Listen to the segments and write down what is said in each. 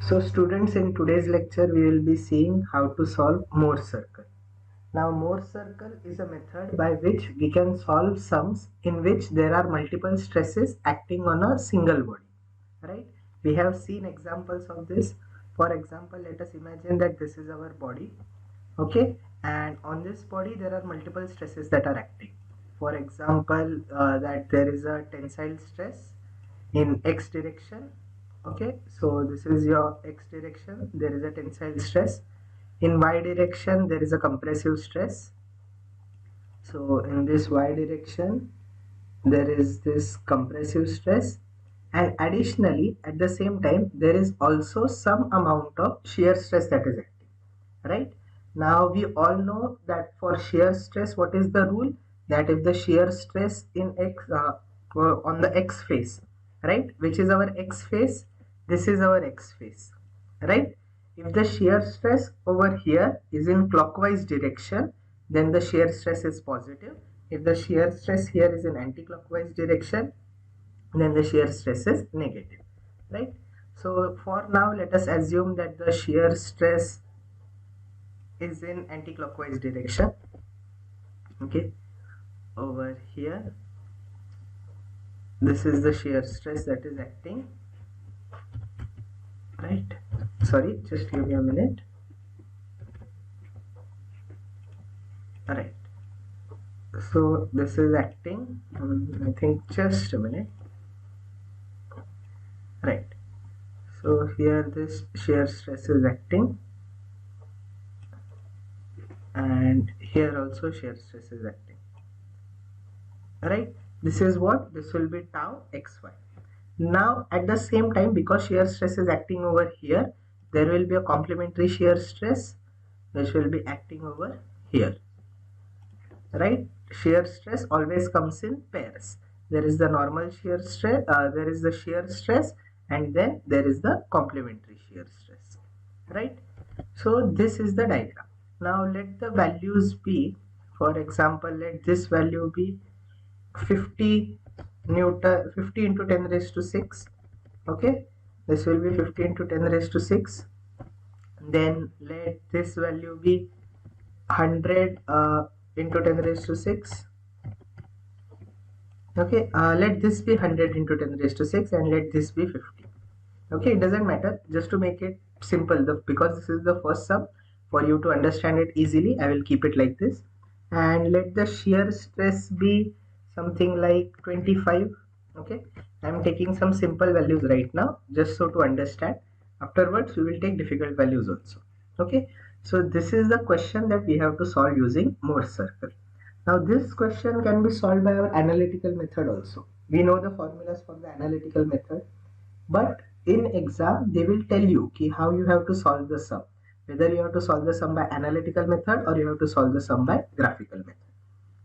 So students, in today's lecture we will be seeing how to solve Morse circle. Now Morse circle is a method by which we can solve sums in which there are multiple stresses acting on a single body, right? We have seen examples of this. For example, let us imagine that this is our body, okay, and on this body there are multiple stresses that are acting. For example, that there is a tensile stress in x direction. Okay, so this is your x direction, there is a tensile stress. In y direction there is a compressive stress. So in this y direction there is this compressive stress, and additionally at the same time there is also some amount of shear stress that is acting, right? Now we all know that for shear stress, what is the rule? That if the shear stress in x on the x face, right, which is our x face, this is our x face, right? If the shear stress over here is in clockwise direction, then the shear stress is positive. If the shear stress here is in anti-clockwise direction, then the shear stress is negative, right? So for now let us assume that the shear stress is in anti-clockwise direction. Okay, over here this is the shear stress that is acting, right? Sorry, just give me a minute. Alright, so this is acting, I think just a minute. Right, so here this shear stress is acting, and here also shear stress is acting, right? This is what, this will be tau xy. Now at the same time, because shear stress is acting over here, there will be a complementary shear stress which will be acting over here, right? Shear stress always comes in pairs. There is the normal shear stress, there is the shear stress, and then there is the complementary shear stress, right? So this is the diagram. Now let the values be, for example, let this value be 50 Newton, 50 into 10 raised to 6. Okay, this will be 50 into 10 raised to 6. Then let this value be 100 into 10 raised to 6. Okay, let this be 100 into 10 raised to 6, and let this be 50. Okay, it doesn't matter, just to make it simple, because this is the first sum, for you to understand it easily, I will keep it like this. And let the shear stress be something like 25. Okay, I am taking some simple values right now, just so to understand. Afterwards we will take difficult values also. Okay, so this is the question that we have to solve using Morse circle. Now this question can be solved by our analytical method also. We know the formulas for the analytical method, but in exam they will tell you how you have to solve the sum, whether you have to solve the sum by analytical method or you have to solve the sum by graphical method,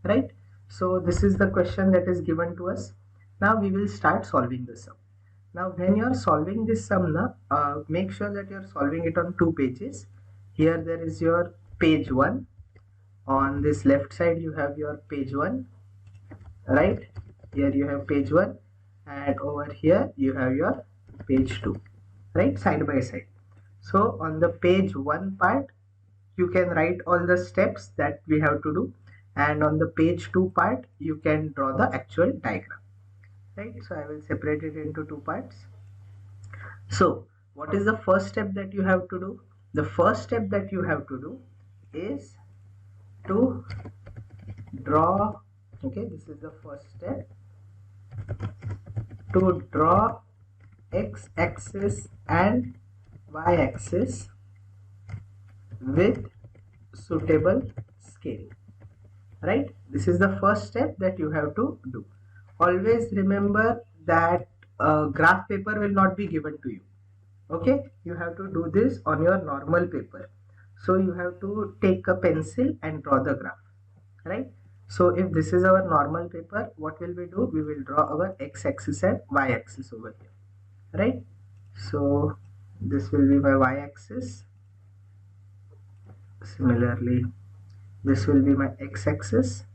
right? So this is the question that is given to us. Now we will start solving the sum. Now when you are solving this sum, make sure that you are solving it on 2 pages. Here there is your page 1, on this left side you have your page 1, right? Here you have page 1, and over here you have your page 2, right, side by side. So on the page 1 part you can write all the steps that we have to do, and on the page 2 part you can draw the actual diagram, right? So I will separate it into 2 parts. So what is the first step that you have to do? The first step that you have to do is to draw, okay, this is the first step, to draw x-axis and y-axis with suitable scale, right? This is the first step that you have to do. Always remember that graph paper will not be given to you. Okay, you have to do this on your normal paper. So you have to take a pencil and draw the graph, right? So if this is our normal paper, what will we do? We will draw our x-axis and y-axis over here, right? So this will be my y-axis. Similarly, this will be my x-axis.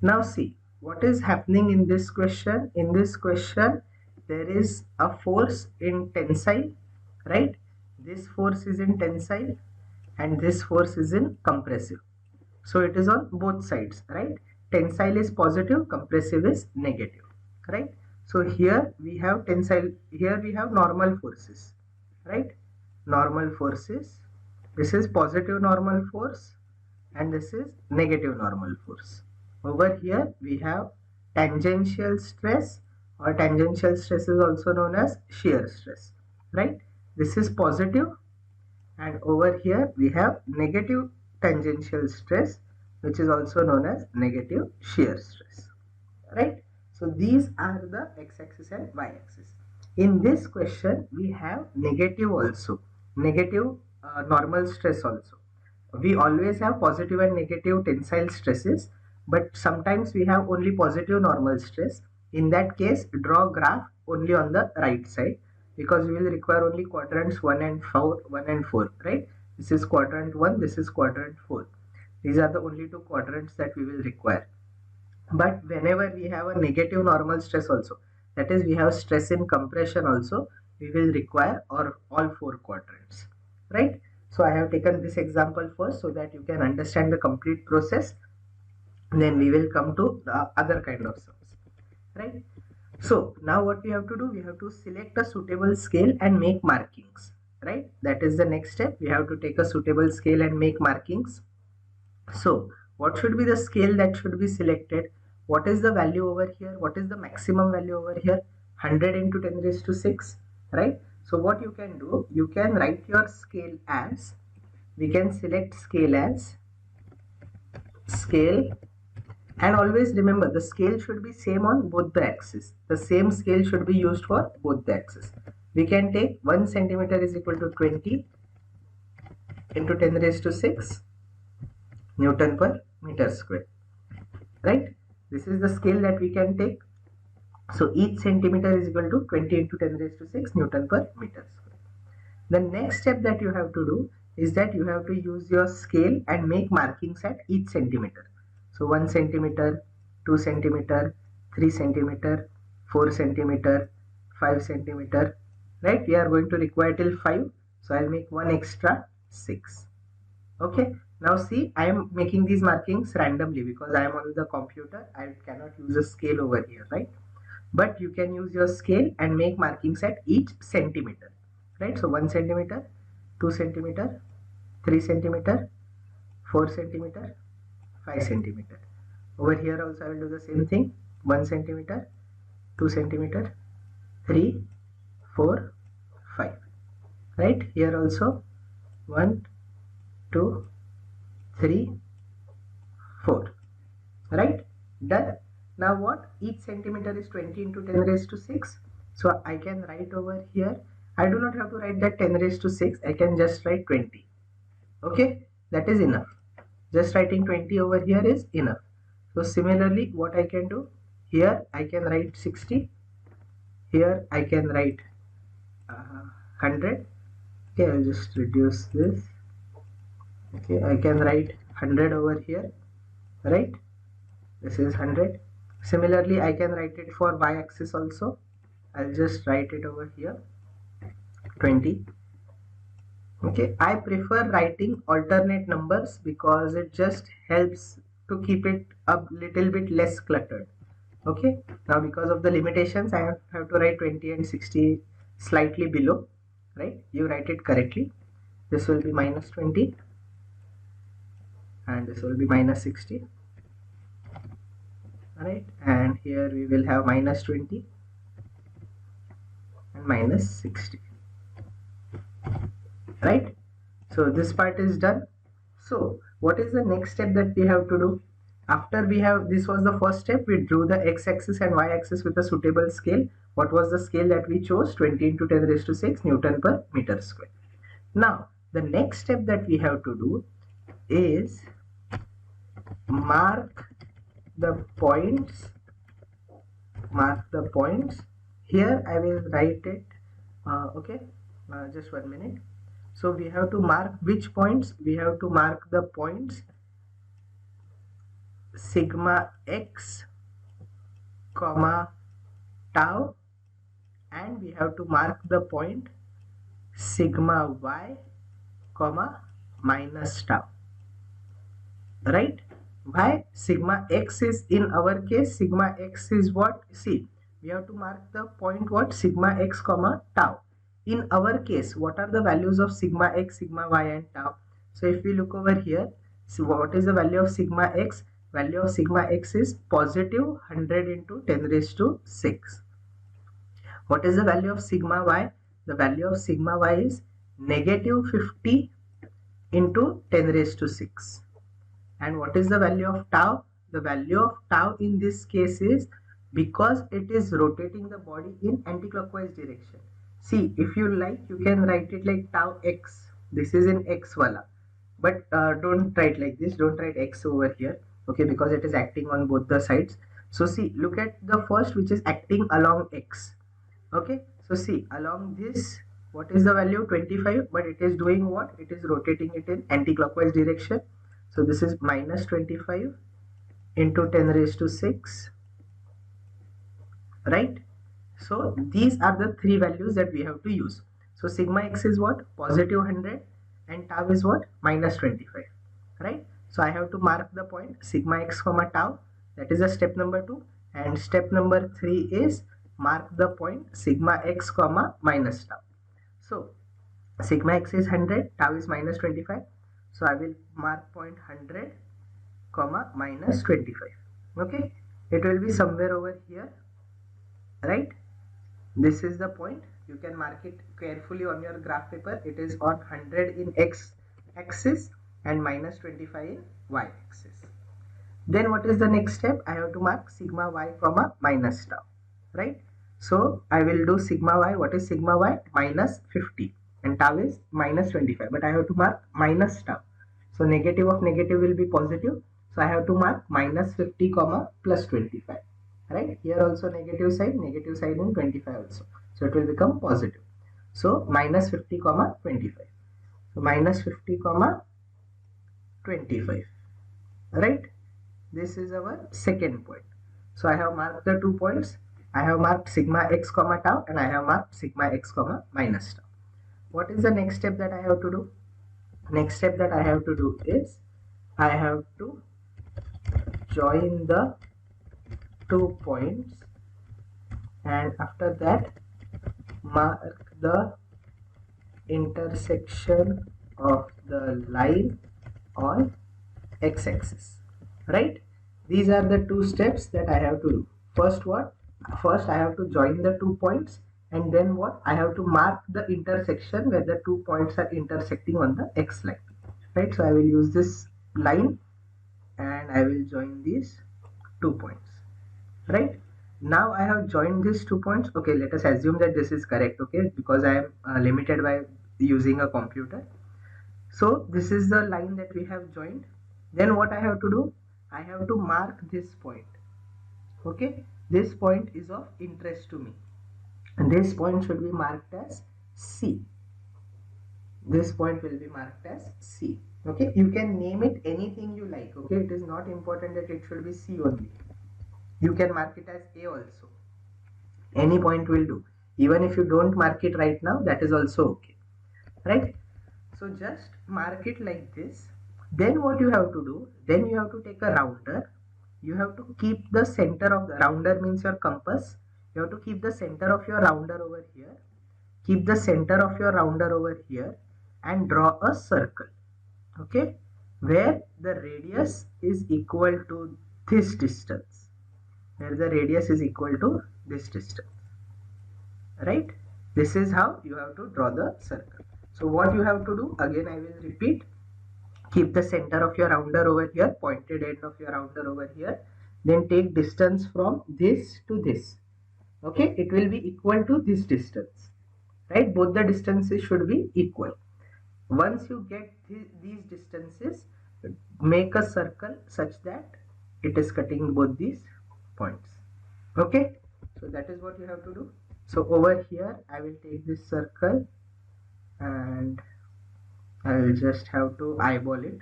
Now see what is happening in this question. In this question there is a force in tensile, right? this force is in tensile and this force is in compressive. So it is on both sides, right? Tensile is positive, compressive is negative, right? So here we have tensile, here we have normal forces, right? Normal forces. This is positive normal force and this is negative normal force. Over here we have tangential stress, or tangential stress is also known as shear stress, right? This is positive, and over here we have negative tangential stress, which is also known as negative shear stress, right? So these are the x-axis and y-axis. In this question we have negative also, negative normal stress also. We always have positive and negative tensile stresses, but sometimes we have only positive normal stress. In that case, draw graph only on the right side, because we will require only quadrants 1 and 4, right? This is quadrant 1, this is quadrant 4. These are the only two quadrants that we will require. But whenever we have a negative normal stress also, that is we have stress in compression also, we will require all 4 quadrants, right? So I have taken this example first so that you can understand the complete process. Then we will come to the other kind of sums, right? So now what we have to do, we have to select a suitable scale and make markings, right? That is the next step. We have to take a suitable scale and make markings. So what should be the scale that should be selected? What is the value over here? What is the maximum value over here? 100 into 10 raised to 6, right? So what you can do, you can write your scale as, we can select scale as scale, and always remember the scale should be same on both the axes. The same scale should be used for both the axes. We can take 1 centimeter is equal to 20 into 10 raised to 6 Newton per meter square, right? This is the scale that we can take. So each centimeter is equal to 20 into 10 raised to 6 Newton per meter square. The next step that you have to do is that you have to use your scale and make markings at each centimeter. So 1 centimeter, 2 centimeter, 3 centimeter, 4 centimeter, 5 centimeter, right? We are going to require till 5. So I'll make 1 extra, 6. Okay. Now see, I am making these markings randomly because I am on the computer. I cannot use a scale over here, right? But you can use your scale and make markings at each centimeter, right? So 1 centimeter, 2 centimeter, 3 centimeter, 4 centimeter, 5 centimeter. Over here also I will do the same thing. 1 centimeter, 2 centimeter, 3, 4, 5. Right? Here also 1, 2, 3, 4. Right? Done. Now what? Each centimeter is 20 into 10 raised to 6. So I can write over here. I do not have to write that 10 raised to 6. I can just write 20. Okay? That is enough. Just writing 20 over here is enough. So similarly, what I can do? Here I can write 60. Here I can write 100. Okay, I'll just reduce this. Okay, I can write 100 over here, right? This is 100. Similarly, I can write it for y-axis also. I'll just write it over here, 20. Okay, I prefer writing alternate numbers because it just helps to keep it a little bit less cluttered. Okay, now because of the limitations, I have to write 20 and 60 slightly below, right? You write it correctly. This will be minus 20 and this will be minus 60. Alright, and here we will have minus 20 and minus 60. Right? So this part is done. So what is the next step that we have to do? After we have, this was the first step, we drew the x-axis and y-axis with a suitable scale. What was the scale that we chose? 20 into 10 raised to 6 Newton per meter square. Now the next step that we have to do is mark the points. Here I will write it. Okay, just 1 minute. So we have to mark which points? We have to mark the points sigma x, comma tau, and we have to mark the point sigma y comma minus tau, right? Why? Sigma x is, in our case, sigma x is what? See, we have to mark the point what? Sigma x comma tau. In our case, what are the values of sigma x, sigma y and tau? So if we look over here, see what is the value of sigma x? Value of sigma x is positive 100 into 10 raised to 6. What is the value of sigma y? The value of sigma y is negative 50 into 10 raised to 6. And what is the value of tau? The value of tau in this case is, because it is rotating the body in anti-clockwise direction. See, if you like, you can write it like tau x. This is in x wala. But don't write like this. Don't write x over here. Okay, because it is acting on both the sides. So see, look at the first, which is acting along x. Okay, so see, along this, what is the value? 25, but it is doing what? It is rotating it in anti-clockwise direction. So this is minus 25 into 10 raised to 6, right? So these are the three values that we have to use. So sigma x is what? Positive 100, and tau is what? Minus 25, right? So I have to mark the point sigma x comma tau. That is the step number 2. And step number 3 is mark the point sigma x comma minus tau. So sigma x is 100, tau is minus 25. So I will mark point 100 comma minus 25. Okay, it will be somewhere over here, right? This is the point. You can mark it carefully on your graph paper. It is on 100 in x axis and minus 25 in y axis. Then what is the next step? I have to mark sigma y comma minus tau, right? So I will do sigma y. What is sigma y? Minus 50, and tau is minus 25, but I have to mark minus tau. So negative of negative will be positive. So I have to mark minus 50 comma plus 25, right? Here also negative side in 25 also. So it will become positive. So minus 50 comma 25. So minus 50 comma 25, right? This is our second point. So I have marked the 2 points. I have marked sigma x comma tau, and I have marked sigma x comma minus tau. What is the next step that I have to do? Next step that I have to do is I have to join the 2 points, and after that mark the intersection of the line on x-axis, right? These are the 2 steps that I have to do. First what? First I have to join the 2 points, and then what? I have to mark the intersection where the 2 points are intersecting on the x line, right? So I will use this line and I will join these 2 points, right? Now I have joined these 2 points. Okay, let us assume that this is correct, okay, because I am limited by using a computer. So this is the line that we have joined. Then what I have to do? I have to mark this point. Okay, this point is of interest to me, and this point should be marked as C. This point will be marked as C. Okay, you can name it anything you like. Okay, it is not important that it should be C only. You can mark it as A also. Any point will do. Even if you don't mark it right now, that is also okay, right? So just mark it like this. Then what you have to do? Then you have to take a rounder. You have to keep the center of the rounder, means your compass. You have to keep the center of your rounder over here. Keep the center of your rounder over here and draw a circle. Okay, where the radius is equal to this distance. Where the radius is equal to this distance, right? This is how you have to draw the circle. So what you have to do, again I will repeat, keep the center of your rounder over here, pointed end of your rounder over here, then take distance from this to this. Okay, it will be equal to this distance, right? Both the distances should be equal. Once you get these distances, make a circle such that it is cutting both these points. Okay, so that is what you have to do. So over here I will take this circle and I will just have to eyeball it.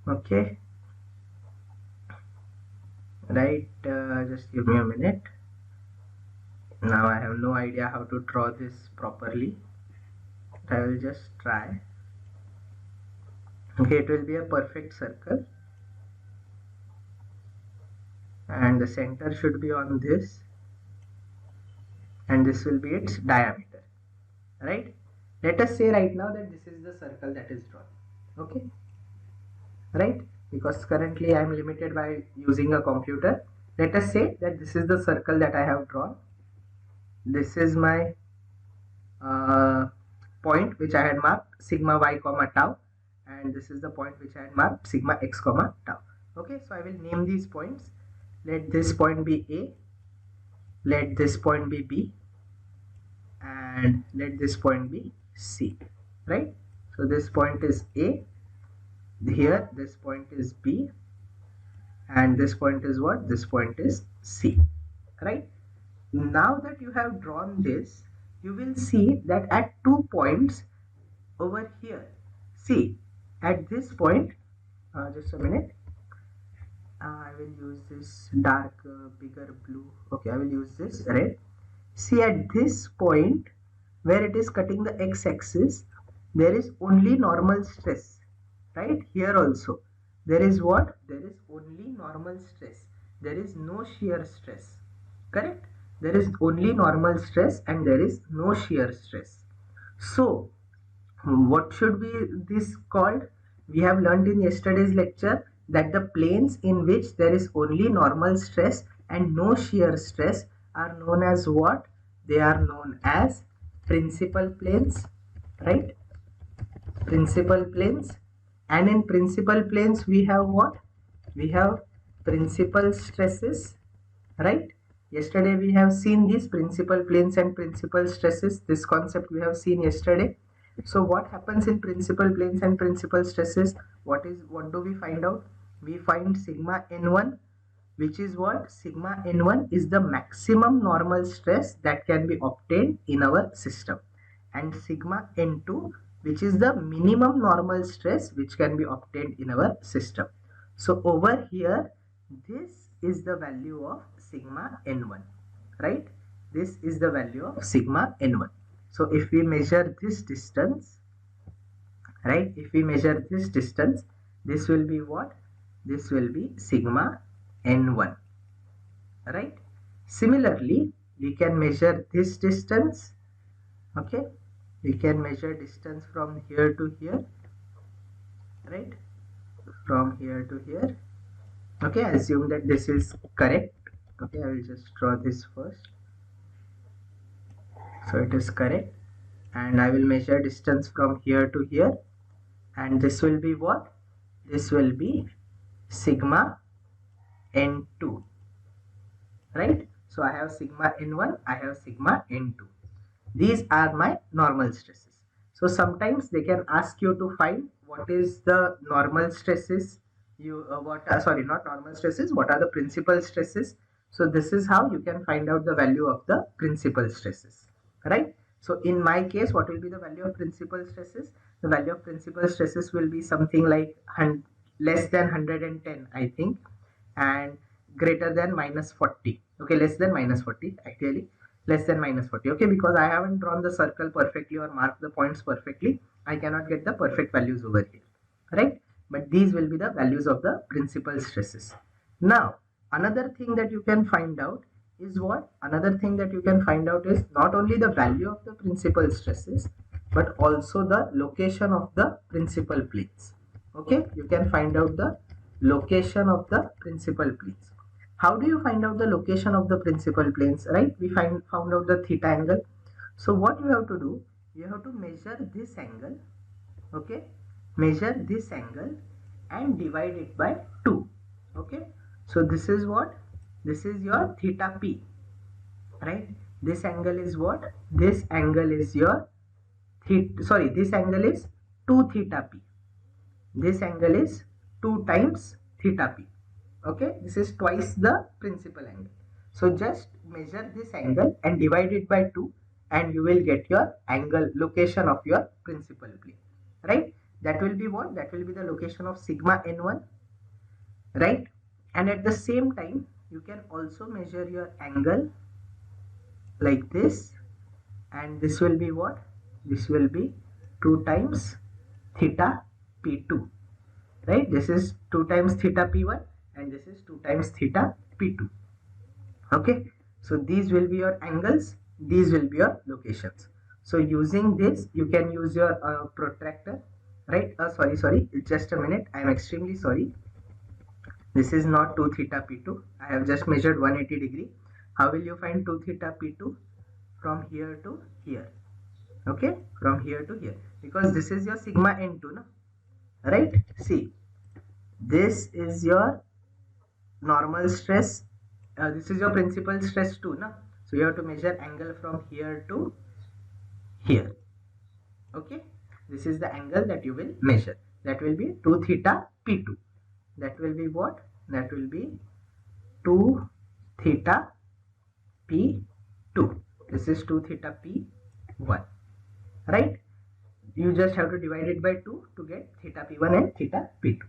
Okay, right, just give me a minute. Now I have no idea how to draw this properly. I will just try. Okay, it will be a perfect circle, and the center should be on this, and this will be its diameter, right? Let us say right now that this is the circle that is drawn. Okay, right? Because currently I am limited by using a computer. Let us say that this is the circle that I have drawn. This is my point which I had marked sigma y comma tau, and this is the point which I had marked sigma x comma tau. Okay, so I will name these points. Let this point be A, let this point be B, and let this point be C, right? So this point is A, here this point is B, and this point is what? This point is C, right? Now that you have drawn this, you will see that at 2 points over here, see at this point, just a minute, I will use this dark bigger blue. Okay, I will use this red. See at this point where it is cutting the x-axis, there is only normal stress, right? Here also there is what? There is only normal stress. There is no shear stress, correct? There is only normal stress and there is no shear stress. So what should be this called? We have learned in yesterday's lecture that the planes in which there is only normal stress and no shear stress are known as what? They are known as principal planes, right? Principal planes. And in principal planes we have what? We have principal stresses, right? Yesterday we have seen these principal planes and principal stresses. This concept we have seen yesterday. So what happens in principal planes and principal stresses? What do we find out? We find sigma n1, which is what? Sigma n1 is the maximum normal stress that can be obtained in our system, and sigma n2, which is the minimum normal stress which can be obtained in our system. So over here, this is the value of sigma n1, right? This is the value of sigma n1. So if we measure this distance, right? If we measure this distance, this will be what? This will be sigma n1, right? Similarly, we can measure this distance. Okay, we can measure distance from here to here, right? From here to here. Okay, assume that this is correct. Okay, I will just draw this first. So it is correct, and I will measure distance from here to here, and this will be what? This will be sigma n2, right? So I have sigma n1, I have sigma n2. These are my normal stresses. So sometimes they can ask you to find what is the normal stresses, not normal stresses, what are the principal stresses. So this is how you can find out the value of the principal stresses, right? So in my case, what will be the value of principal stresses? The value of principal stresses will be something like less than 110, I think, and greater than -40. Okay, less than -40, actually less than -40. Okay, because I haven't drawn the circle perfectly or marked the points perfectly, I cannot get the perfect values over here, right? But these will be the values of the principal stresses. Now another thing that you can find out is what? Another thing that you can find out is not only the value of the principal stresses, but also the location of the principal planes. Okay, you can find out the location of the principal planes. How do you find out the location of the principal planes, right? We found out the theta angle. So what you have to do, you have to measure this angle, okay? Measure this angle and divide it by 2, okay? So this is what? This is your theta p, right? This angle is what? This angle is your theta, this angle is 2 theta p. This angle is 2 times theta p. Okay, this is twice the principal angle. So just measure this angle and divide it by 2, and you will get your angle location of your principal plane, right? That will be what? That will be the location of sigma n1, right? And at the same time, you can also measure your angle like this, and this will be what? This will be 2 times theta P2, right? This is 2 times theta P1 and this is 2 times theta P2. Okay, so these will be your angles, these will be your locations. So using this you can use your protractor, right? Sorry, just a minute, I am extremely sorry. This is not 2 theta P2. I have just measured 180 degree. How will you find 2 theta P2? From here to here. Okay, from here to here, because this is your sigma n2, no? Right? See, this is your normal stress. This is your principal stress too, no? So you have to measure angle from here to here. Okay, this is the angle that you will measure. That will be 2 theta P2. That will be what? That will be 2 theta P2. This is 2 theta P1, right? You just have to divide it by 2 to get theta P1 and theta P2.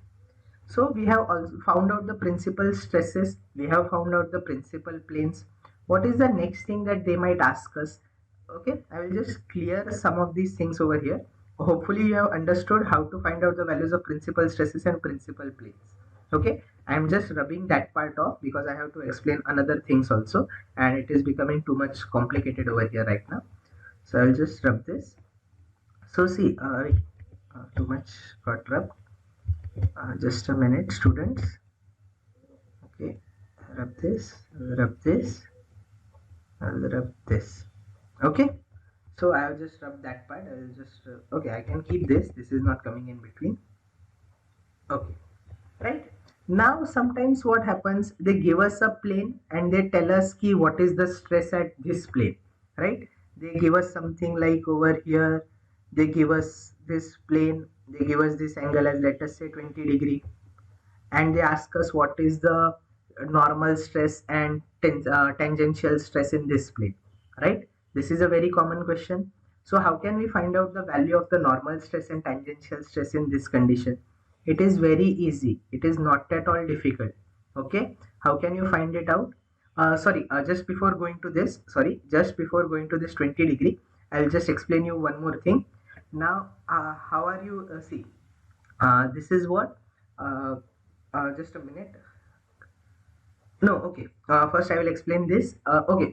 So we have also found out the principal stresses, we have found out the principal planes. What is the next thing that they might ask us? Okay, I will just clear some of these things over here. Hopefully you have understood how to find out the values of principal stresses and principal planes. Okay, I am just rubbing that part off because I have to explain another things also, and it is becoming too much complicated over here right now. So I will just rub this. So see, too much got rubbed. Just a minute, students. Okay, rub this, rub this, rub this. Okay, so I have just rubbed that part. I will just okay, I can keep this. This is not coming in between. Okay, right? Now sometimes what happens, they give us a plane and they tell us ki what is the stress at this plane, right? They give us something like over here, they give us this plane, they give us this angle as let us say 20 degree, and they ask us what is the normal stress and tangential stress in this plane, right? This is a very common question. So how can we find out the value of the normal stress and tangential stress in this condition? It is very easy, it is not at all difficult. Okay, how can you find it out? Just before going to this, just before going to this 20 degree, I'll just explain you one more thing. Now how are you see, this is what just a minute. No, okay. First I will explain this. Okay.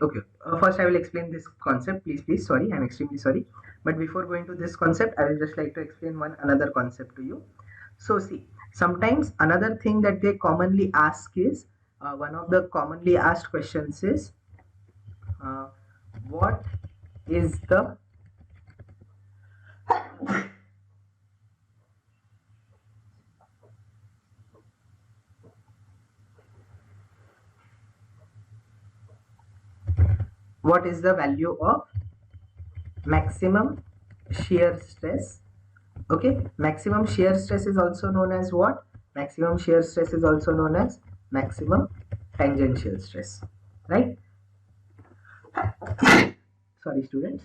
First I will explain this concept. Please. Sorry, I'm extremely sorry. But before going to this concept, I will just like to explain another concept to you. So see, sometimes another thing that they commonly ask is, one of the commonly asked questions is, what is the value of maximum shear stress? Okay, maximum shear stress is also known as what? Maximum shear stress is also known as maximum tangential stress, right? Sorry, students.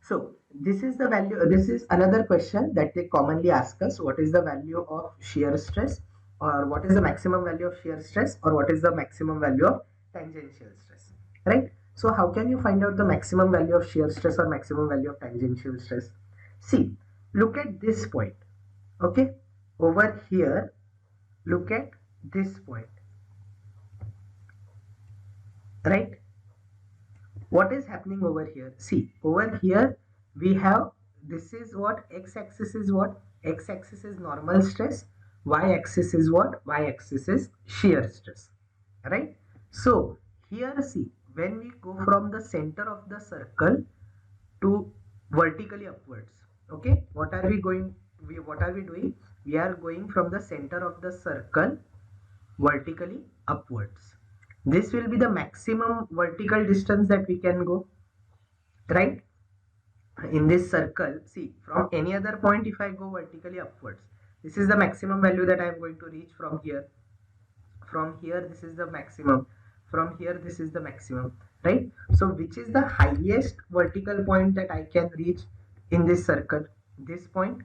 So this is the value, this is another question that they commonly ask us. What is the value of shear stress, or what is the maximum value of shear stress, or what is the maximum value of tangential stress, right? So how can you find out the maximum value of shear stress or maximum value of tangential stress? See, look at this point. Okay, over here, look at this point, right? What is happening over here? See, over here we have, this is what x-axis is, what x-axis is normal stress, y-axis is what, y-axis is shear stress, right? So here see, when we go from the center of the circle to vertically upwards, okay, what are we doing? We are going from the center of the circle vertically upwards. This will be the maximum vertical distance that we can go, right? In this circle, see, from any other point, if I go vertically upwards, this is the maximum value that I am going to reach from here. From here, this is the maximum. From here, this is the maximum, right? So which is the highest vertical point that I can reach in this circle? This point,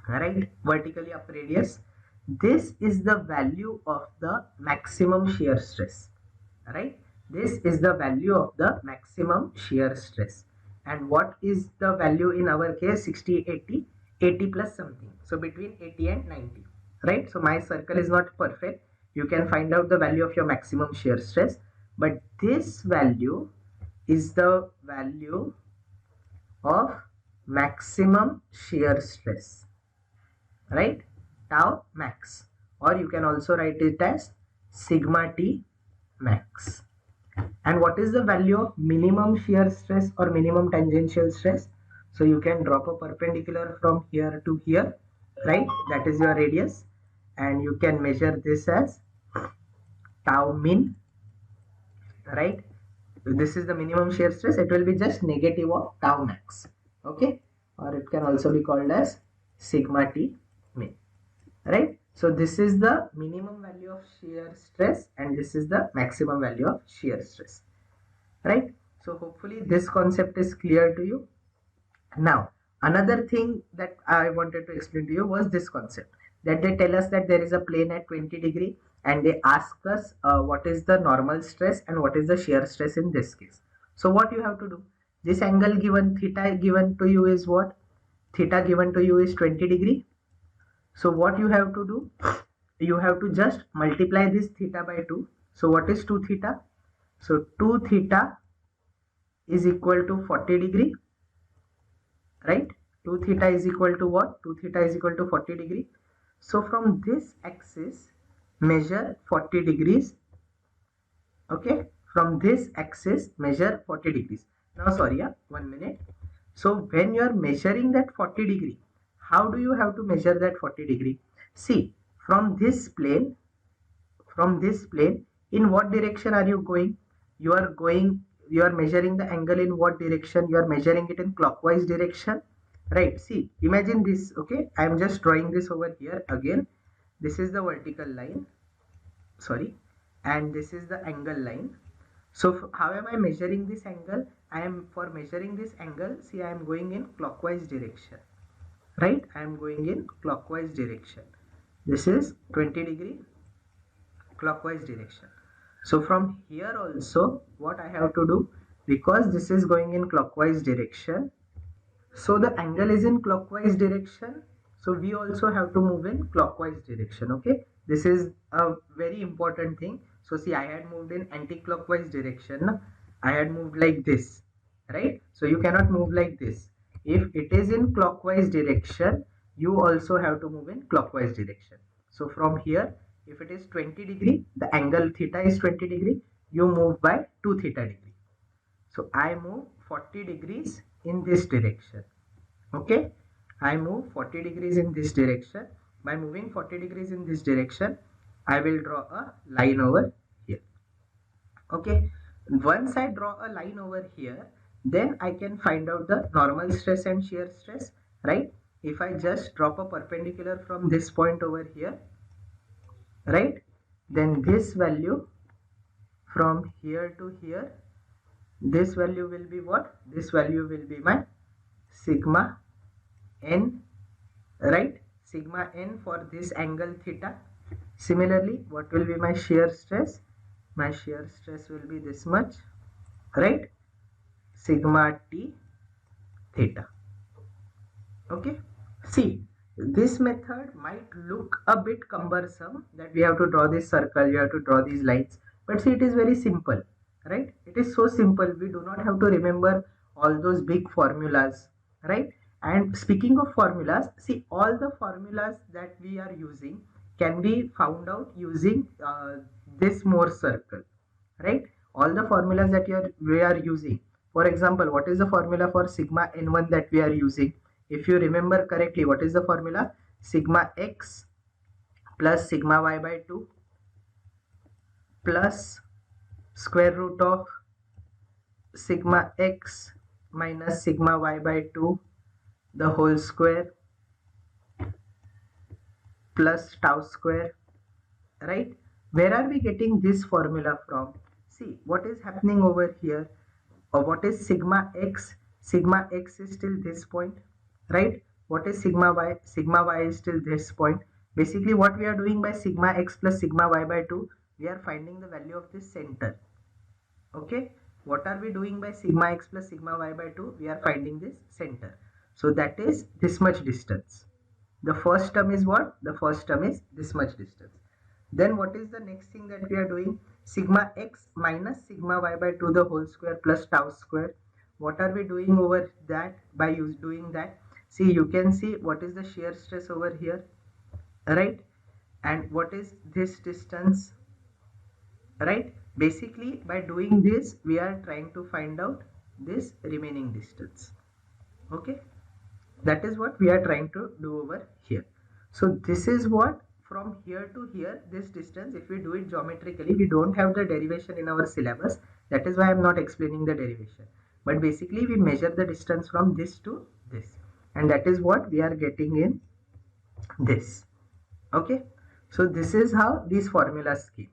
right? Vertically up radius. This is the value of the maximum shear stress, right? This is the value of the maximum shear stress. and what is the value in our case? 60, 80, 80 plus something, so between 80 and 90, right? So my circle is not perfect. You can find out the value of your maximum shear stress, but this value is the value of maximum shear stress, right? Tau max, or you can also write it as sigma t max. And what is the value of minimum shear stress or minimum tangential stress? So you can drop a perpendicular from here to here, right? That is your radius, and you can measure this as tau min, right? This is the minimum shear stress. It will be just negative of tau max, okay? Or it can also be called as sigma t min, right? So this is the minimum value of shear stress and this is the maximum value of shear stress, right? So hopefully this concept is clear to you. Now another thing that I wanted to explain to you was this concept, that they tell us that there is a plane at 20 degree and they ask us what is the normal stress and what is the shear stress in this case. So what you have to do, this angle given, theta given to you is what? Theta given to you is 20 degree. So what you have to do, you have to just multiply this theta by 2. So what is 2 theta? So 2 theta is equal to 40 degree, right? 2 theta is equal to what? 2 theta is equal to 40 degree. So from this axis measure 40 degrees, okay? From this axis measure 40 degrees. Now sorry, 1 minute. So when you are measuring that 40 degree, how do you have to measure that 40 degree? See, from this plane, in what direction are you going? You are measuring the angle in what direction? You are measuring it in clockwise direction, right? See, imagine this, okay? I am just drawing this over here again. This is the vertical line, sorry, and this is the angle line. So how am I measuring this angle? For measuring this angle, see, I am going in clockwise direction, right? I am going in clockwise direction. This is 20 degree clockwise direction. So from here also what I have to do, because this is going in clockwise direction, so the angle is in clockwise direction, so we also have to move in clockwise direction, okay? This is a very important thing. So see, I had moved in anti-clockwise direction. I had moved like this, right? So you cannot move like this. If it is in clockwise direction, you also have to move in clockwise direction. So from here, if it is 20 degree, the angle theta is 20 degree, you move by 2 theta degree. So I move 40 degrees in this direction, okay? I move 40 degrees in this direction. By moving 40 degrees in this direction, I will draw a line over here, okay? Once I draw a line over here, then I can find out the normal stress and shear stress, right? If I just drop a perpendicular from this point over here, right, then this value from here to here, this value will be what? This value will be my sigma n, right? Sigma n for this angle theta. Similarly, what will be my shear stress? My shear stress will be this much, right? Sigma t theta, okay? See, this method might look a bit cumbersome, that we have to draw this circle, we have to draw these lines, but see, it is very simple, right? It is so simple. We do not have to remember all those big formulas, right? And speaking of formulas, see, all the formulas that we are using can be found out using this Morse circle, right? All the formulas that we are using. For example, what is the formula for sigma n1 that we are using? If you remember correctly, what is the formula? Sigma x plus sigma y by 2 plus square root of sigma x minus sigma y by 2 the whole square plus tau square, right? Where are we getting this formula from? See, what is happening over here, or what is sigma x? Sigma x is till this point, right? What is sigma y? Sigma y is till this point. Basically what we are doing by sigma x plus sigma y by 2, we are finding the value of this center, okay? What are we doing by sigma x plus sigma y by 2? We are finding this center. So that is this much distance. The first term is what? The first term is this much distance. Then what is the next thing that we are doing? Sigma x minus sigma y by 2 the whole square plus tau square. What are we doing over that by doing that? See, you can see what is the shear stress over here, right? And what is this distance, right? Basically, by doing this, we are trying to find out this remaining distance. Okay, that is what we are trying to do over here. So this is what, from here to here, this distance, if we do it geometrically, we don't have the derivation in our syllabus. That is why I'm not explaining the derivation. But basically, we measure the distance from this to this, and that is what we are getting in this. Okay, so this is how these formulas came.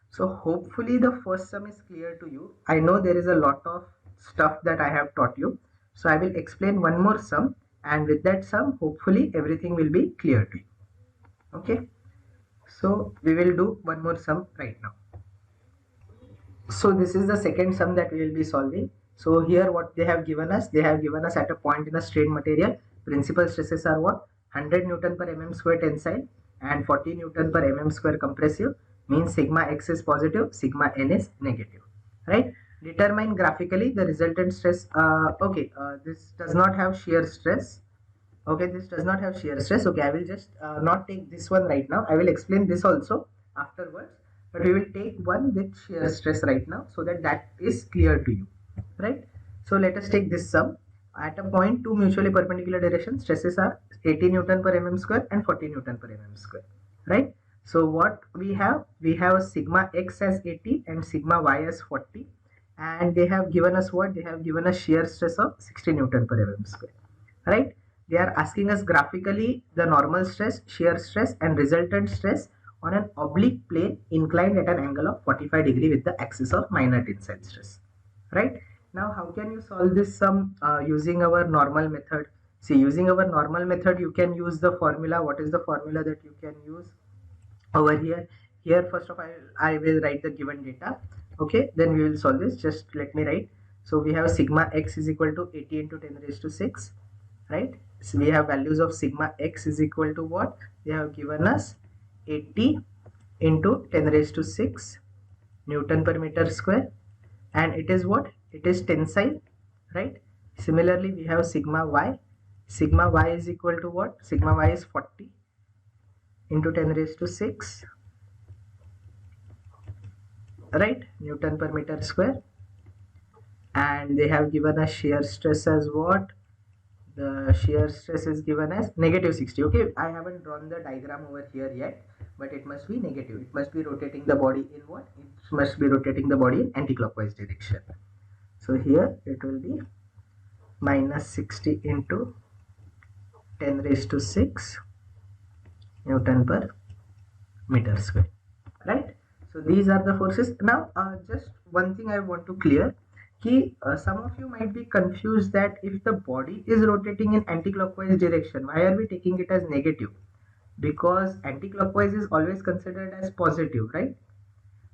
So hopefully the first sum is clear to you. I know there is a lot of stuff that I have taught you, so I will explain one more sum, and with that sum hopefully everything will be clear to you. Okay, so we will do one more sum right now. So this is the second sum that we will be solving. So here what they have given us, at a point in a strained material, principal stresses are what? 100 Newton per mm square tensile and 40 Newton per mm square compressive. Means sigma x is positive, sigma n is negative, right? Determine graphically the resultant stress. This does not have shear stress. Okay, this does not have shear stress. Okay, I will just not take this one right now. I will explain this also afterwards, but we will take one with shear stress right now so that that is clear to you, right? So let us take this sum. At a point, two mutually perpendicular directions, stresses are 80 Newton per mm square and 40 Newton per mm square, right? So what we have sigma x as 80 and sigma y as 40, and they have given us what? They have given us shear stress of 60 Newton per mm square, right? They are asking us graphically the normal stress, shear stress and resultant stress on an oblique plane inclined at an angle of 45 degree with the axis of minor tensile stress, right? Now how can you solve this sum using our normal method? See, using our normal method you can use the formula. What is the formula that you can use over here? Here first of all I will write the given data. Okay, then we will solve this. Just let me write. So we have sigma x is equal to 80 into 10 raised to 6, right? So we have values of sigma x is equal to what? They have given us 80 into 10 raised to 6 Newton per meter square, and it is what? It is tensile, right? Similarly, we have sigma y. Sigma y is equal to what? Sigma y is 40 into 10 raised to 6, right? Newton per meter square, and they have given us shear stress as what? The shear stress is given as negative 60. Okay, I haven't drawn the diagram over here yet, but it must be negative. It must be rotating the body in what? It must be rotating the body in anti-clockwise direction. So here it will be minus 60 into 10 raised to 6 Newton per meter square, right? So these are the forces. Now just one thing I want to clear. Some of you might be confused that if the body is rotating in anti-clockwise direction, why are we taking it as negative? Because anti-clockwise is always considered as positive, right?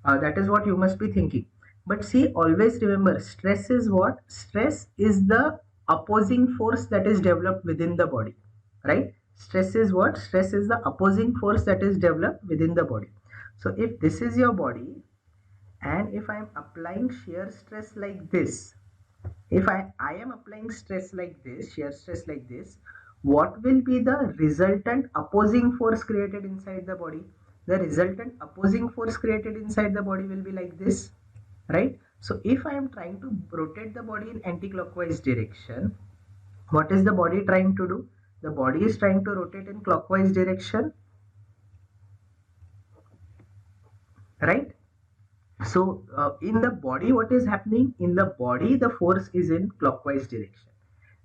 That is what you must be thinking. But see, always remember, stress is what? Stress is the opposing force that is developed within the body, right? Stress is what? Stress is the opposing force that is developed within the body. So if this is your body, and if I am applying shear stress like this, if I am applying stress like this, shear stress like this, what will be the resultant opposing force created inside the body? The resultant opposing force created inside the body will be like this, right? So if I am trying to rotate the body in anti-clockwise direction, what is the body trying to do? The body is trying to rotate in clockwise direction, right? So in the body, what is happening? In the body, the force is in clockwise direction.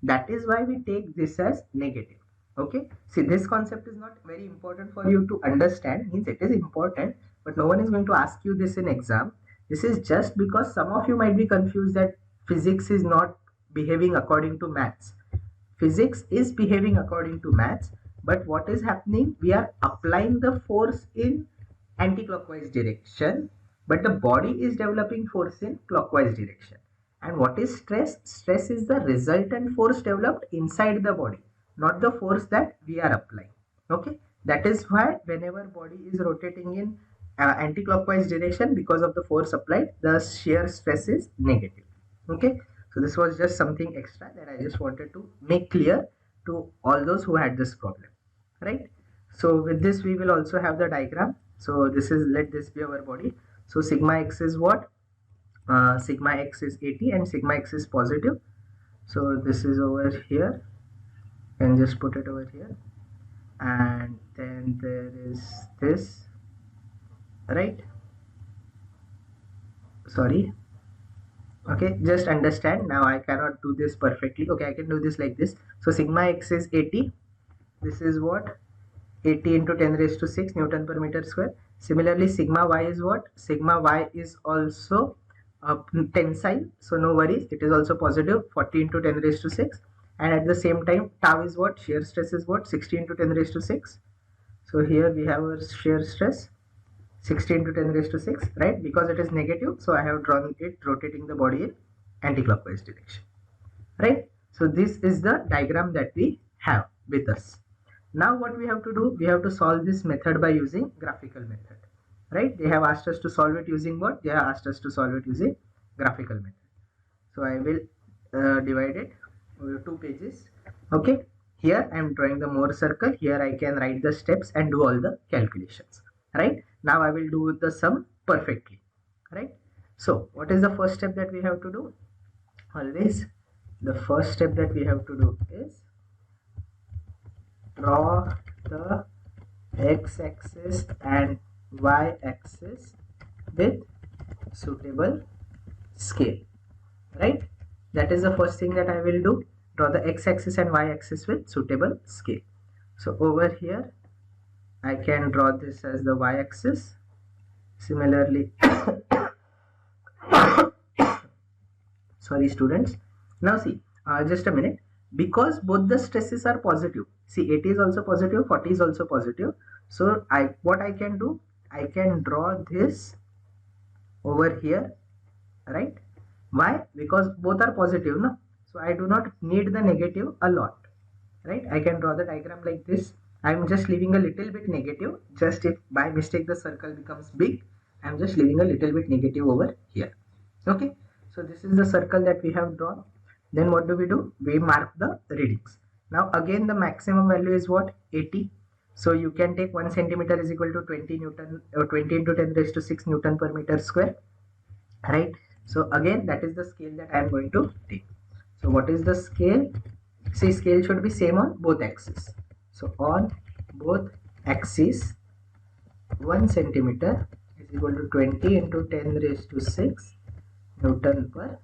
That is why we take this as negative. Okay, see, this concept is not very important for you to understand. Means it is important, but no one is going to ask you this in exam. This is just because some of you might be confused that physics is not behaving according to maths. Physics is behaving according to maths, but what is happening? We are applying the force in anti-clockwise direction, but the body is developing force in clockwise direction. And what is stress? Stress is the resultant force developed inside the body, not the force that we are applying. Okay, that is why whenever body is rotating in anti-clockwise direction, because of the force applied, the shear stress is negative. Okay, so this was just something extra that I just wanted to make clear to all those who had this problem, right? So with this we will also have the diagram. So this is, let this be our body. So sigma x is what? Sigma x is 80 and sigma x is positive. So this is over here, and just put it over here, and then there is this, right? Sorry. Okay, just understand. Now I cannot do this perfectly. Okay, I can do this like this. So sigma x is 80. This is what? 80 into 10 raised to 6 Newton per meter square. Similarly, sigma y is what? Sigma y is also tensile, so no worries, it is also positive, 40 into 10 raised to 6. And at the same time, tau is what? Shear stress is what? 60 into 10 raised to 6. So here we have our shear stress 60 into 10 raised to 6, right? Because it is negative, so I have drawn it rotating the body in anti-clockwise direction, right? So this is the diagram that we have with us. Now what we have to do, we have to solve this method by using graphical method, right? They have asked us to solve it using what? They have asked us to solve it using graphical method. So I will divide it over 2 pages. Okay, here I am drawing the Mohr circle. Here I can write the steps and do all the calculations, right? Now I will do the sum perfectly, right? So what is the first step that we have to do? Always the first step that we have to do is draw the x-axis and y-axis with suitable scale, right? That is the first thing that I will do. Draw the x-axis and y-axis with suitable scale. So over here I can draw this as the y-axis. Similarly sorry students, now see, just a minute, because both the stresses are positive, see 80 is also positive, 40 is also positive, so what I can do, I can draw this over here, right? Why? Because both are positive, no? So I do not need the negative a lot, right? I can draw the diagram like this. I'm just leaving a little bit negative, just if by mistake the circle becomes big, I'm just leaving a little bit negative over here. Okay, so this is the circle that we have drawn. Then what do? We mark the readings. Now again the maximum value is what? 80. So you can take 1 centimeter is equal to 20 Newton, or 20 into 10 raised to 6 Newton per meter square, right? So again that is the scale that I am going to take. So what is the scale? See, scale should be same on both axes. So on both axes, 1 centimeter is equal to 20 into 10 raised to 6 Newton per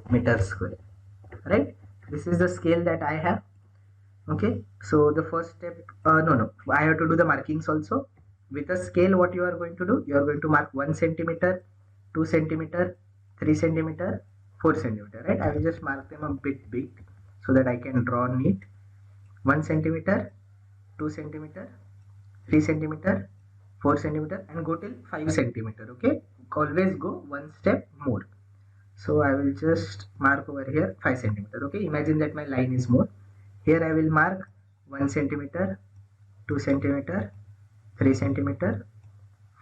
meter square, right? This is the scale that I have. Okay, so the first step, no, I have to do the markings also. With a scale, what you are going to do, you are going to mark 1 centimeter, 2 centimeter, 3 centimeter, 4 centimeter, right? I will just mark them a bit big so that I can draw neat. 1 centimeter, 2 centimeter, 3 centimeter, 4 centimeter, and go till 5 centimeter. Okay, always go one step more. So I will just mark over here 5 centimeter. Okay, imagine that my line is more. Here I will mark 1 centimeter, 2 centimeter, 3 centimeter,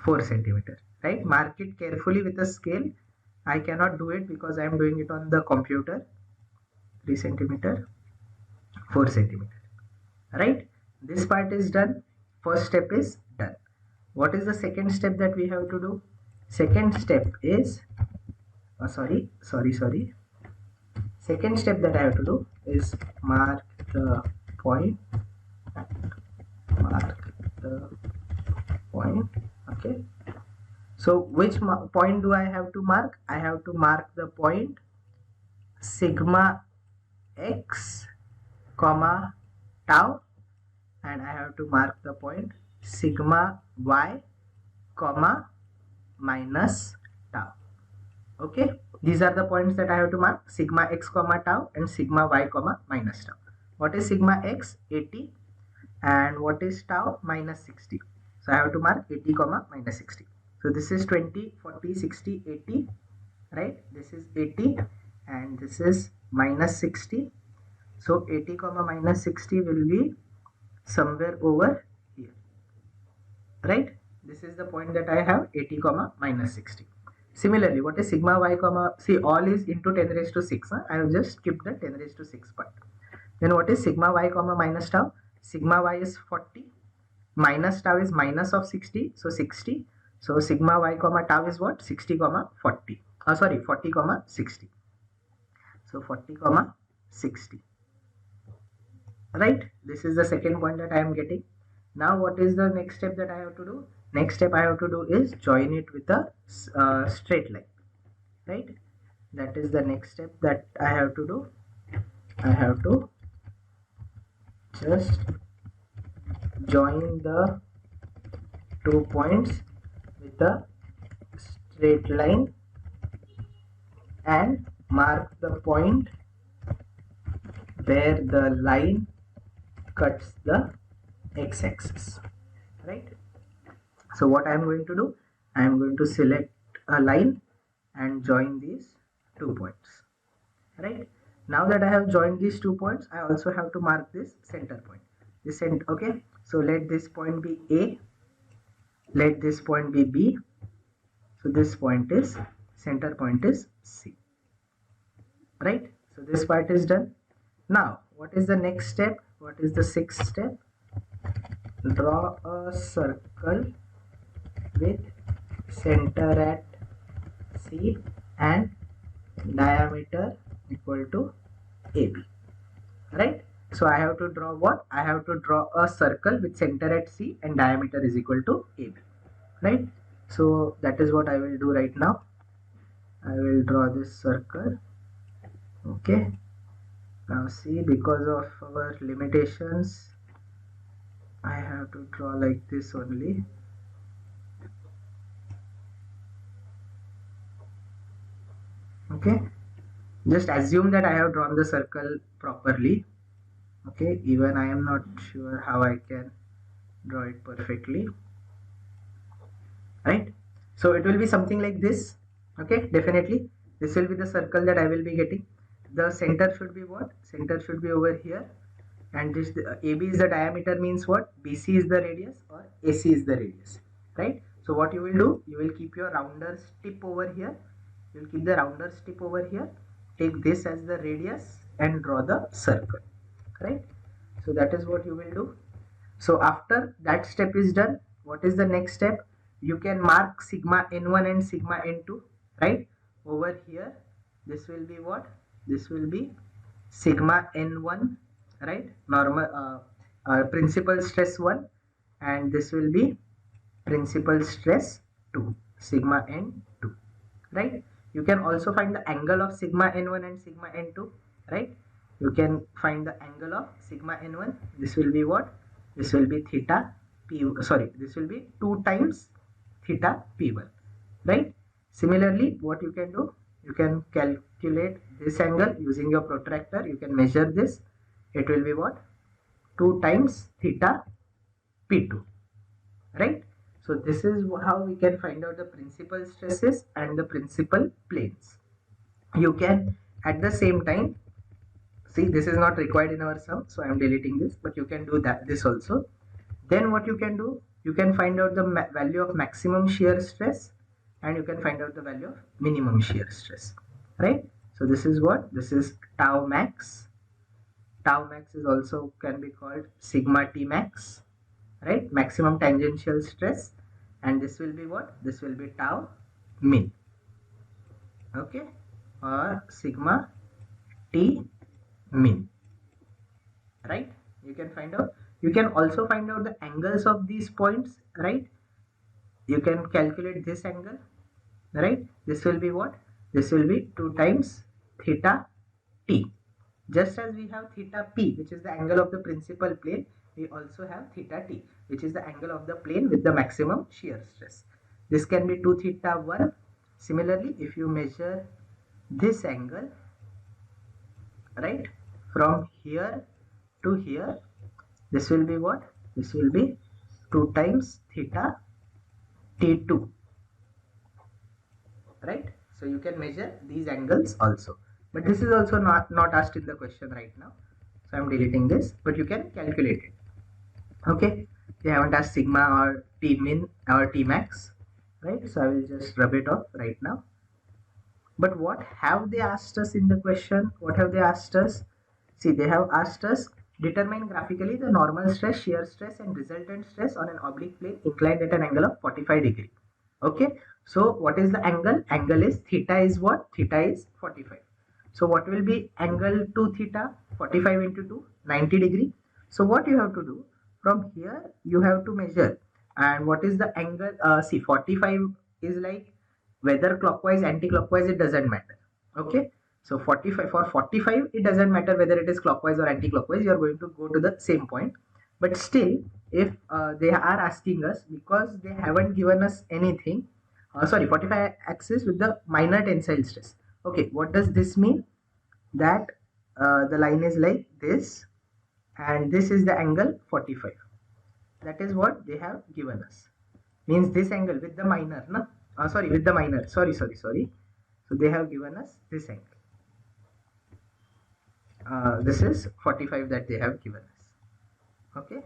4 centimeter, right? Mark it carefully with a scale. I cannot do it because I am doing it on the computer. 3 centimeter, 4 centimeter, right? This part is done. First step is done. What is the second step that we have to do? Second step is sorry. Second step that I have to do is mark the point. Okay, so which point do I have to mark? I have to mark the point sigma x comma tau, and I have to mark the point sigma y comma minus tau. Okay, these are the points that I have to mark: sigma x comma tau and sigma y comma minus tau. What is sigma x? 80, and what is tau? Minus 60. So I have to mark 80 comma minus 60. So this is 20, 40, 60, 80. right? This is 80 and this is minus 60. So 80 comma minus 60 will be somewhere over here, right? This is the point that I have, 80 comma minus 60. Similarly, what is sigma y comma, see all is into 10 raised to 6. I have just skipped the 10 raised to 6 part. Then what is sigma y comma minus tau? Sigma y is 40, minus tau is minus of 60, so 60. So sigma y comma tau is what? 60 comma 40. Sorry, 40 comma 60. So 40 comma 60. Right? This is the second point that I am getting. Now what is the next step that I have to do? Next step I have to do is join it with a straight line. Right? That is the next step that I have to do. I have to just join the 2 points with a straight line and mark the point where the line cuts the x-axis, right? So what I am going to do, I am going to select a line and join these 2 points, right? Now that I have joined these 2 points, I also have to mark this center point. This center, okay? So let this point be A, let this point be B. So this point is, center point is C, right? So this part is done. Now what is the next step? What is the sixth step? Draw a circle with center at C and diameter equal to AB, right? So I have to draw what? I have to draw a circle with center at C and diameter is equal to AB, right? So that is what I will do right now. I will draw this circle. Okay, now see, because of our limitations I have to draw like this only. Okay, just assume that I have drawn the circle properly. Okay, even I am not sure how I can draw it perfectly, right? So it will be something like this. Okay, definitely this will be the circle that I will be getting. The center should be what? Center should be over here, and this AB is the diameter, means what? BC is the radius or AC is the radius, right? So what you will do, you will keep your rounders tip over here. You will keep the rounders tip over here, take this as the radius and draw the circle, right? So that is what you will do. So after that step is done, what is the next step? You can mark sigma n1 and sigma n2, right? Over here, this will be what? This will be sigma n1, right? Normal principal stress 1, and this will be principal stress 2, sigma n2, right? You can also find the angle of sigma n1 and sigma n2, right? You can find the angle of sigma n1. This will be what? This will be theta p, sorry, this will be 2 times theta p1, right? Similarly, what you can do, you can calculate this angle using your protractor. You can measure this. It will be what? 2 times theta p2, right? So this is how we can find out the principal stresses and the principal planes. You can at the same time, see, this is not required in our sum, so I am deleting this, but you can do that, this also. Then what you can do, you can find out the value of maximum shear stress and you can find out the value of minimum shear stress, right? So this is what? This is tau max. Tau max is also can be called sigma T max, right? Maximum tangential stress. And this will be what? This will be tau min, okay, or sigma T min, right? You can find out. You can also find out the angles of these points, right? You can calculate this angle, right? This will be what? This will be 2 times theta t. Just as we have theta p, which is the angle of the principal plane, we also have theta t, which is the angle of the plane with the maximum shear stress. This can be 2 theta 1. Similarly, if you measure this angle, right, from here to here, this will be what? This will be 2 times theta t2, right? So you can measure these angles also, but this is also not asked in the question right now, so I'm deleting this, but you can calculate it. Okay, they haven't asked sigma or t min or t max, right? So I will just rub it off right now. But what have they asked us in the question? What have they asked us? See, they have asked us determine graphically the normal stress, shear stress and resultant stress on an oblique plane inclined at an angle of 45 degree. Okay, so what is the angle? Angle is theta is what? Theta is 45. So what will be angle to theta? 45 into 2, 90 degree. So what you have to do? From here you have to measure. And what is the angle? See, 45 is like whether clockwise, anti-clockwise, it doesn't matter. Okay, so 45, for 45 it doesn't matter whether it is clockwise or anti-clockwise, you are going to go to the same point. But still, if they are asking us, because they haven't given us anything, sorry, 45 axis with the minor tensile stress. Okay, what does this mean? That the line is like this and this is the angle 45. That is what they have given us. Means this angle with the minor, no? Sorry, with the minor. Sorry. So they have given us this angle. This is 45 that they have given us. Okay.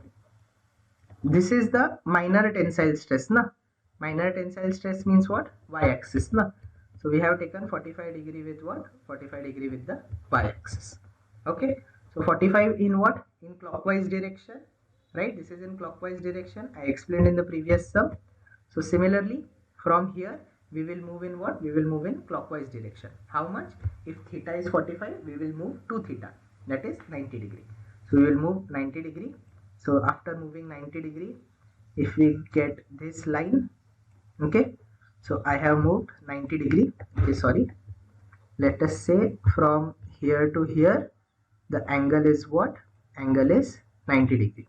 This is the minor tensile stress, na? Minor tensile stress means what? Y-axis, na? So we have taken 45 degree with what? 45 degree with the y-axis. Okay. So 45 in what? In clockwise direction, right? This is in clockwise direction. I explained in the previous sum. So similarly, from here we will move in what? We will move in clockwise direction. How much? If theta is 45, we will move to theta. That is 90 degree. So we will move 90 degree. So after moving 90 degree, if we get this line, okay, so I have moved 90 degree. Okay, sorry, let us say from here to here the angle is what? Angle is 90 degree.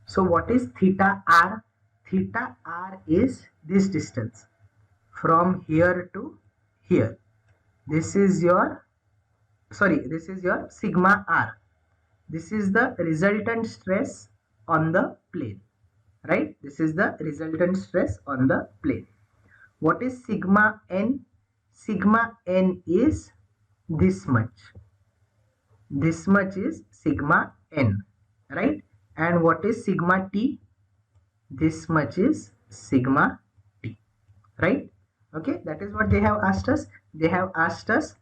So what is theta r? Theta r is this distance from here to here. This is your, sorry, this is your sigma r. This is the resultant stress on the plane, right? This is the resultant stress on the plane. What is sigma n? Sigma n is this much. This much is sigma n, right? And what is sigma t? This much is sigma t, right? Okay, that is what they have asked us. They have asked us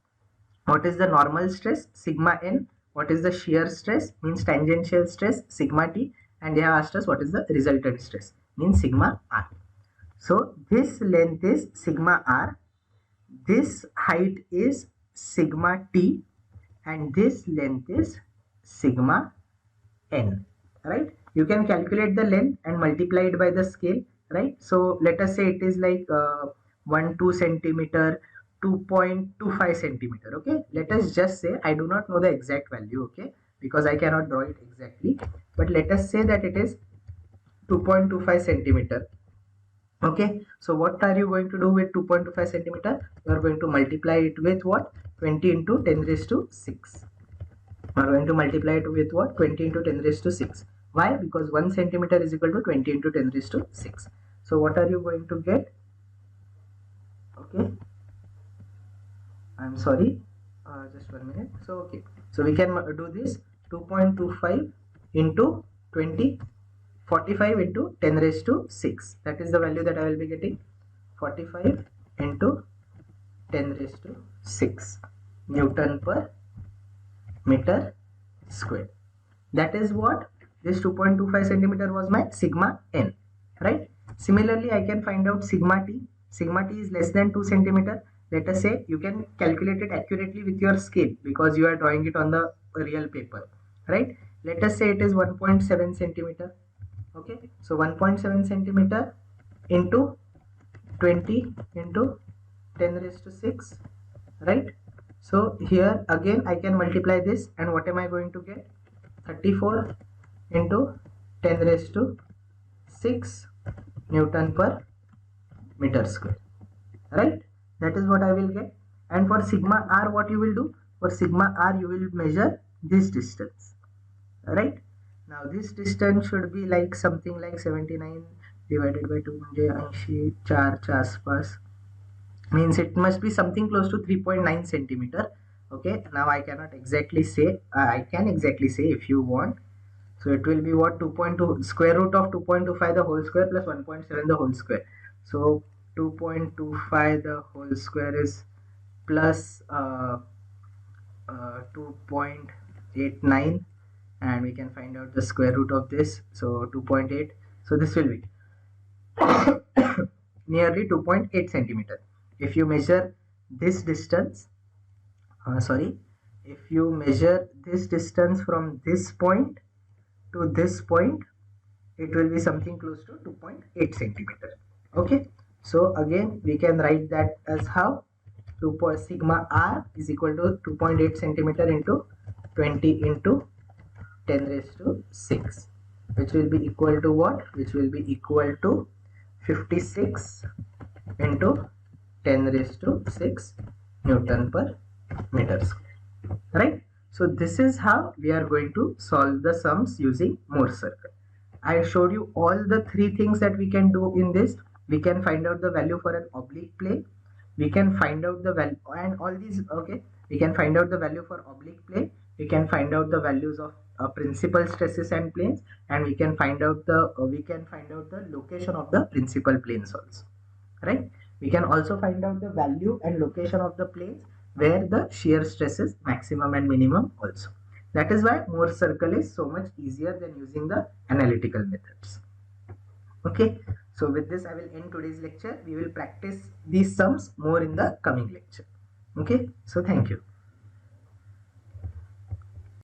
what is the normal stress? Sigma n. What is the shear stress? Means tangential stress, sigma t. And they have asked us what is the resultant stress? Means sigma r. So this length is sigma r, this height is sigma t, and this length is sigma n, right? You can calculate the length and multiply it by the scale, right? So let us say it is like 2 centimeter, 2.25 centimeter. Okay, let us just say, I do not know the exact value, okay, because I cannot draw it exactly, but let us say that it is 2.25 centimeter. Okay, so what are you going to do with 2.25 centimeter? You are going to multiply it with what? 20 into 10 raised to 6. You are going to multiply it with what? 20 into 10 raised to 6. Why? Because 1 centimeter is equal to 20 into 10 raised to 6. So what are you going to get? Okay, I'm sorry, just 1 minute. So okay, so we can do this 2.25 into 20, 45 into 10 raised to 6. That is the value that I will be getting. 45 into 10 raised to 6 Newton per meter square. That is what this 2.25 centimeter was my sigma n, right? Similarly, I can find out sigma t. Sigma t is less than 2 centimeter. Let us say you can calculate it accurately with your scale because you are drawing it on the real paper, right? Let us say it is 1.7 centimeter. Okay, so 1.7 centimeter into 20 into 10 raised to 6, right? So here again I can multiply this, and what am I going to get? 34 into 10 raised to 6 Newton per meter square, right? That is what I will get. And for sigma r, what you will do? For sigma r, you will measure this distance, right? Now this distance should be like something like 79 divided by 2 म्हणजे 80 4 च्या आसपास means it must be something close to 3.9 centimeter. Okay, now I cannot exactly say, I can exactly say if you want. So it will be what, 2.2 square root of 2.25 the whole square plus 1.7 the whole square. So 2.25 the whole square is plus 2.89, and we can find out the square root of this. So 2.8. So this will be nearly 2.8 centimeter. If you measure this distance, sorry, if you measure this distance from this point to this point, it will be something close to 2.8 centimeter. Okay, so again we can write that as how, 2 sigma r is equal to 2.8 centimeter into 20 into 10 raised to 6, which will be equal to what, which will be equal to 56 into 10 raised to 6 Newton per meter square, right? So this is how we are going to solve the sums using Mohr's circle. I showed you all the three things that we can do in this. We can find out the value for an oblique plane. We can find out the value and all these. Okay, we can find out the value for oblique plane. We can find out the values of principal stresses and planes, and we can find out the location of the principal planes also, right? We can also find out the value and location of the planes where the shear stress is maximum and minimum also. That is why Mohr's circle is so much easier than using the analytical methods. Okay, so with this I will end today's lecture. We will practice these sums more in the coming lecture. Okay, so thank you.